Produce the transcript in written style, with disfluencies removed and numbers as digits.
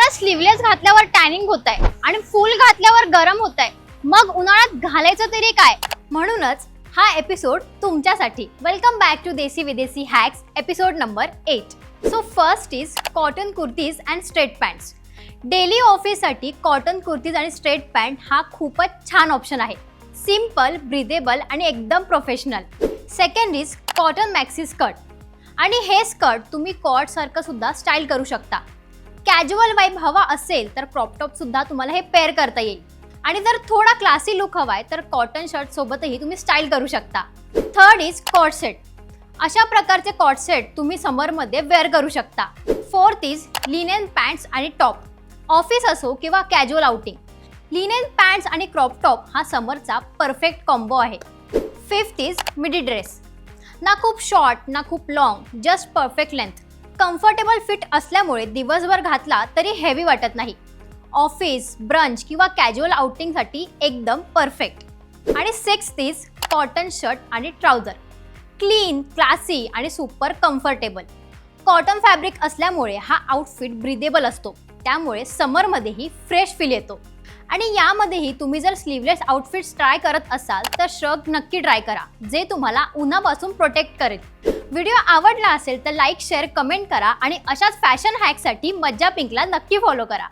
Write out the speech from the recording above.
जर स्लीवलेस घातल्यावर टॅनिंग होतंय आणि फुल घातल्यावर गरम होतंय, मग उन्हाळ्यात घालायचं तरी काय? म्हणूनच हा एपिसोड तुमच्यासाठी. Welcome back to Desi Videsi hacks episode number 8. So first is cotton kurtis and straight pants. Daily ऑफिससाठी कॉटन कुर्तीज आणि स्ट्रेट पॅन्ट हा खूपच छान ऑप्शन आहे. सिम्पल, ब्रिदेबल आणि एकदम professional. Second is cotton maxi skirt. आणि हे स्कर्ट तुम्ही कॉट सारखं सुद्धा स्टाईल करू शकता. कॅज्युअल वाइब हवा असेल तर क्रॉप टॉप सुद्धा तुम्हाला हे पेअर करता येईल. आणि जर थोडा क्लासी लुक हवाय तर कॉटन शर्ट सोबतही तुम्ही स्टाईल करू शकता. Third is cot set. अशा प्रकारचे कॉट सेट तुम्ही समरमध्ये वेअर करू शकता. फोर्थ इज लिनेन पॅन्ट्स आणि टॉप. ऑफिस असो किंवा कॅज्युअल आउटिंग, लिनेन पॅन्ट्स आणि क्रॉप टॉप हा समरचा परफेक्ट कॉम्बो आहे. Fifth is midi dress. ना खूप शॉर्ट ना खूप long, just perfect length. Comfortable fit असल्यामुळे दिवसभर घातला तरी हेवी वाटत नाही. ऑफिस, ब्रंच किंवा कॅज्युअल आउटिंगसाठी एकदम परफेक्ट. आणि सिक्स्थ इज कॉटन शर्ट आणि ट्राउझर. क्लीन, क्लासी आणि सुपर कम्फर्टेबल. कॉटन फॅब्रिक असल्यामुळे हा आउटफिट ब्रिदेबल असतो, त्यामुळे समरमध्येही फ्रेश फील येतो. आणि यामध्येही तुम्ही जर स्लीवलेस आउटफिट्स ट्राय करत असाल तर श्रग नक्की ट्राय करा, जे तुम्हाला उन्हापासून प्रोटेक्ट करेल. व्हिडिओ आवडला असेल तर लाईक, शेअर, कमेंट करा आणि अशाच फॅशन हॅकसाठी मज्जा पिंकला नक्की फॉलो करा.